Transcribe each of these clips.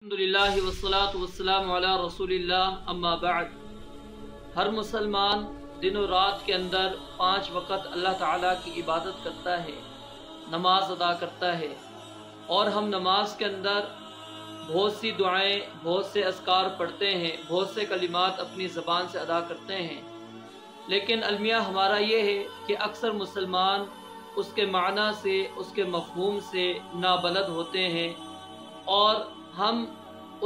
الحمدللہ والصلاة والسلام علی رسول اللہ اما بعد۔ ہر مسلمان دن و رات کے اندر 5 وقت اللہ تعالیٰ کی عبادت کرتا ہے، نماز ادا کرتا ہے، اور ہم نماز کے اندر بہت سی دعائیں، بہت سے اذکار پڑھتے ہیں، بہت سے کلمات اپنی زبان سے ادا کرتے ہیں، لیکن المیہ ہمارا یہ ہے کہ اکثر مسلمان اس کے معنی سے، اس کے مفہوم سے نابلد ہوتے ہیں، اور ہم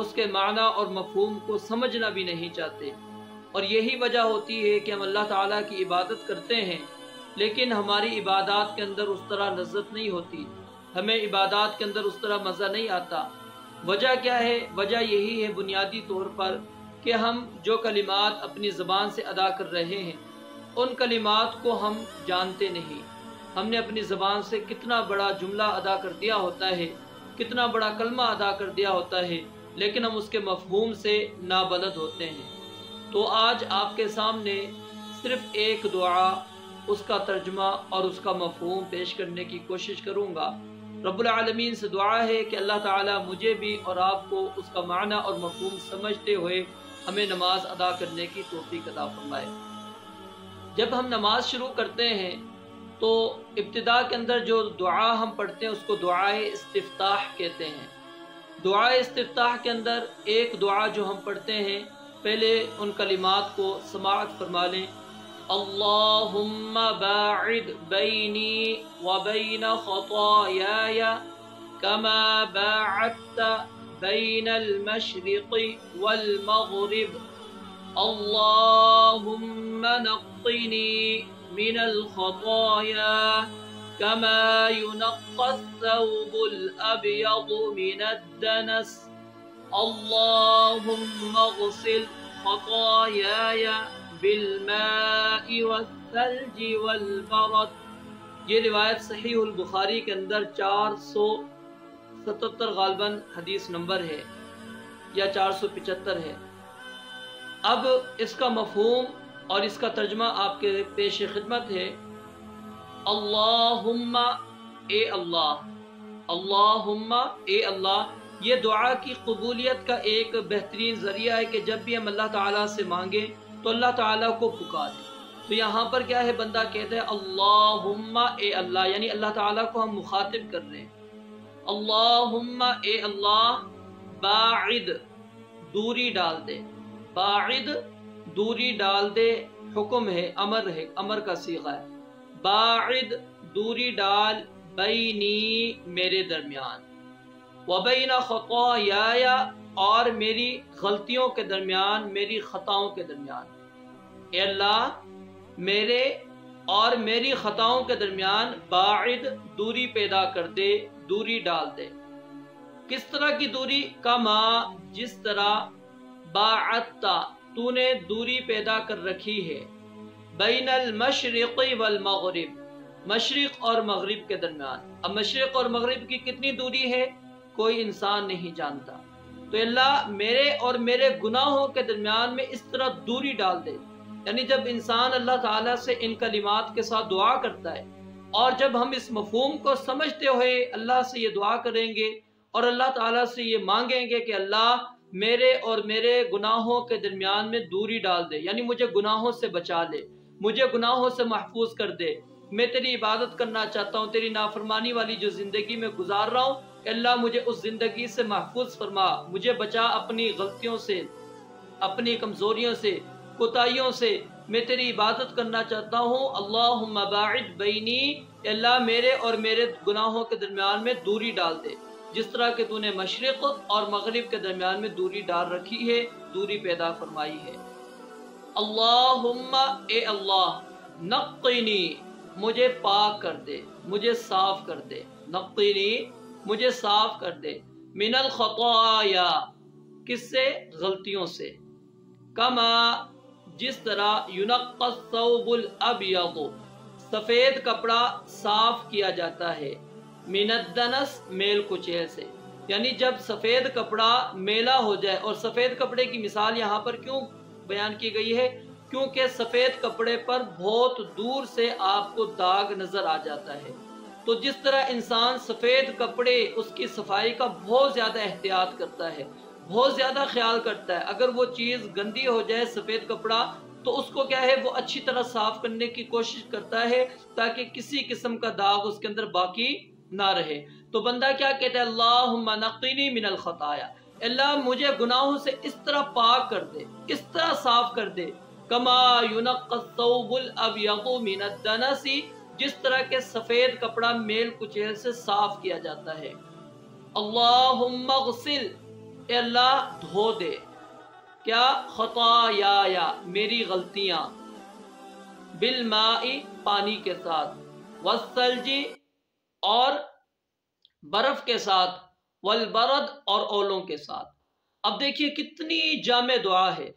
اس کے معنی اور مفہوم کو سمجھنا بھی نہیں چاہتے، اور یہی وجہ ہوتی ہے کہ ہم اللہ تعالیٰ کی عبادت کرتے ہیں لیکن ہماری عبادات کے اندر اس طرح لذت نہیں ہوتی، ہمیں عبادات کے اندر اس طرح مزہ نہیں آتا۔ وجہ کیا ہے؟ وجہ یہی ہے بنیادی طور پر کہ ہم جو کلمات اپنی زبان سے ادا کر رہے ہیں ان کلمات کو ہم جانتے نہیں۔ ہم نے اپنی زبان سے کتنا بڑا جملہ ادا کر دیا ہوتا ہے، کتنا بڑا کلمہ ادا کر دیا ہوتا ہے، لیکن ہم اس کے مفہوم سے نابلد ہوتے ہیں۔ تو آج آپ کے سامنے صرف ایک دعا، اس کا ترجمہ اور اس کا مفہوم پیش کرنے کی کوشش کروں گا۔ رب العالمین سے دعا ہے کہ اللہ تعالیٰ مجھے بھی اور آپ کو اس کا معنی اور مفہوم سمجھتے ہوئے ہمیں نماز ادا کرنے کی توفیق عطا فرمائے۔ جب ہم نماز شروع کرتے ہیں تو ابتدا کے اندر جو دعا ہم پڑھتے ہیں اس کو دعائے استفتاح کہتے ہیں۔ دعائے استفتاح کے اندر ایک دعا جو ہم پڑھتے ہیں، پہلے ان کلمات کو سماعت فرما لیں۔ اللہم باعد بینی وبین خطایای کما باعدت بین المشرق والمغرب اللہم نقنی من الخطایا كما ينقى الثوب الأبيض من الدنس اللهم اغسل خطاياي بالماء والثلج والبرد۔ یہ روایت صحیح البخاری کے اندر 477 غالباً حدیث نمبر ہے، یا 475 ہے۔ اب اس کا مفہوم اور اس کا ترجمہ آپ کے پیش خدمت ہے۔ اللہم اے اللہ، اللہم اے اللہ، یہ دعا کی قبولیت کا ایک بہترین ذریعہ ہے کہ جب بھی ہم اللہ تعالیٰ سے مانگیں تو اللہ تعالیٰ کو پکاریں۔ تو یہاں پر کیا ہے؟ بندہ کہتا ہے اللہم اے اللہ، یعنی اللہ تعالیٰ کو ہم مخاطب کر رہے ہیں۔ اللہم اے اللہ، باعد دوری ڈال دے، باعد دوری ڈال دے، حکم ہے، امر کا صیغہ ہے۔ باعد دوری ڈال، بینی میرے درمیان، وبین خطایای اور میری غلطیوں کے درمیان، میری خطاؤں کے درمیان۔ اے اللہ میرے اور میری خطاؤں کے درمیان باعد دوری پیدا کر دے، دوری ڈال دے۔ کس طرح کی دوری؟ کما جس طرح باعدت تو نے دوری پیدا کر رکھی ہے، بین المشرق والمغرب مشرق اور مغرب کے درمیان۔ اب مشرق اور مغرب کی کتنی دوری ہے کوئی انسان نہیں جانتا، تو اللہ میرے اور میرے گناہوں کے درمیان میں اس طرح دوری ڈال دے۔ یعنی جب انسان اللہ تعالیٰ سے ان کلمات کے ساتھ دعا کرتا ہے، اور جب ہم اس مفہوم کو سمجھتے ہوئے اللہ سے یہ دعا کریں گے اور اللہ تعالیٰ سے یہ مانگیں گے کہ اللہ میرے اور میرے گناہوں کے درمیان میں دوری ڈال دے، یعنی مجھے گناہوں سے بچا لے، مجھے گناہوں سے محفوظ کر دے، میں تیری عبادت کرنا چاہتا ہوں، تیری نافرمانی والی جو زندگی میں گزار رہا ہوں کہ اللہ مجھے اس زندگی سے محفوظ فرما، مجھے بچا اپنی غلطیوں سے، اپنی کمزوریوں سے، کوتاہیوں سے، میں تیری عبادت کرنا چاہتا ہوں۔ اللہم باعد بینی، اللہ میرے اور میرے گناہوں کے درمیان میں دوری ڈال دے، جس طرح کہ تو نے مشرق اور مغرب کے درمیان میں دوری ڈال رکھی ہے، دوری پیدا فرمائی ہے۔ اللہم اے اللہ، نقنی مجھے پاک کر دے، مجھے صاف کر دے، نقنی مجھے صاف کر دے، من الخطایا کس سے؟ غلطیوں سے، کما جس طرح ینقی الثوب الابیض سفید کپڑا صاف کیا جاتا ہے، من الدنس میل کچیل سے، یعنی جب سفید کپڑا میلا ہو جائے، اور سفید کپڑے کی مثال یہاں پر کیوں بیان کی گئی ہے؟ کیونکہ سفید کپڑے پر بہت دور سے آپ کو داغ نظر آ جاتا ہے، تو جس طرح انسان سفید کپڑے اس کی صفائی کا بہت زیادہ احتیاط کرتا ہے، بہت زیادہ خیال کرتا ہے، اگر وہ چیز گندی ہو جائے سفید کپڑا تو اس کو کیا ہے وہ اچھی طرح صاف کرنے کی کوشش کرتا ہے تاکہ کسی قسم کا داغ اس کے اندر باقی نہ رہے۔ تو بندہ کیا کہتا ہے، اللہم نقنی من الخطایا، اللہ مجھے گناہوں سے اس طرح پاک کر دے، اس طرح صاف کر دے، کما ینقی الثوب الابیض من الدنس، جس طرح کے سفید کپڑا میل کچیل سے صاف کیا جاتا ہے۔ اللہم اغسل، اے اللہ دھو دے، کیا، خطایا میری غلطیاں، بالماء پانی کے ساتھ، والثلج اور برف کے ساتھ، والبرد اور اولوں کے ساتھ۔ اب دیکھیے کتنی جامع دعا ہے۔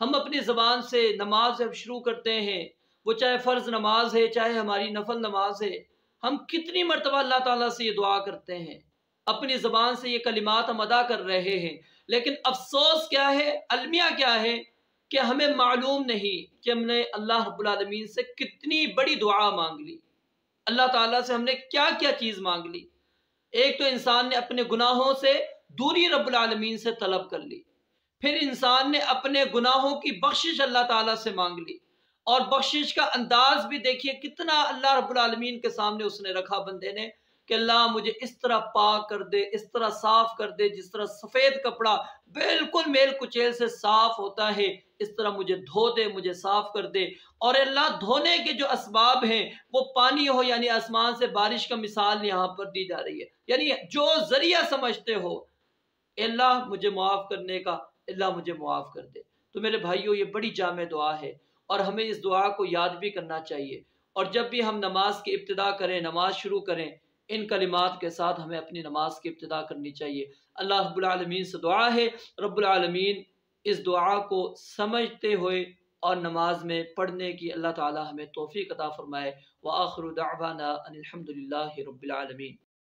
ہم اپنی زبان سے نماز جب شروع کرتے ہیں، وہ چاہے فرض نماز ہے چاہے ہماری نفل نماز ہے، ہم کتنی مرتبہ اللہ تعالیٰ سے یہ دعا کرتے ہیں، اپنی زبان سے یہ کلمات ہم ادا کر رہے ہیں، لیکن افسوس کیا ہے، المیہ کیا ہے کہ ہمیں معلوم نہیں کہ ہم نے اللہ رب العالمین سے کتنی بڑی دعا مانگ لی، اللہ تعالیٰ سے ہم نے کیا کیا چیز مانگ لی۔ ایک تو انسان نے اپنے گناہوں سے دوری رب العالمین سے طلب کر لی، پھر انسان نے اپنے گناہوں کی بخشش اللہ تعالیٰ سے مانگ لی، اور بخشش کا انداز بھی دیکھیے کتنا اللہ رب العالمین کے سامنے اس نے رکھا بندے نے کہ اللہ مجھے اس طرح پاک کر دے، اس طرح صاف کر دے، جس طرح سفید کپڑا بالکل میل کچیل سے صاف ہوتا ہے اس طرح مجھے دھو دے، مجھے صاف کر دے۔ اور اللہ دھونے کے جو اسباب ہیں وہ پانی ہو، یعنی آسمان سے بارش کا مثال یہاں پر دی جا رہی ہے، یعنی جو ذریعہ سمجھتے ہو اے اللہ مجھے معاف کرنے کا، اللہ مجھے معاف کر دے۔ تو میرے بھائیوں یہ بڑی جامع دعا ہے اور ہمیں اس دعا کو یاد بھی کرنا چاہیے، اور جب بھی ہم نماز کی ابتدا کریں، نماز شروع کریں، ان کلمات کے ساتھ ہمیں اپنی نماز کی ابتدا کرنی چاہیے۔ اللہ رب العالمین سے دعا ہے رب العالمین اس دعا کو سمجھتے ہوئے اور نماز میں پڑھنے کی اللہ تعالی ہمیں توفیق عطا فرمائے۔ وآخر دعوانا ان الحمد للہ رب العالمین۔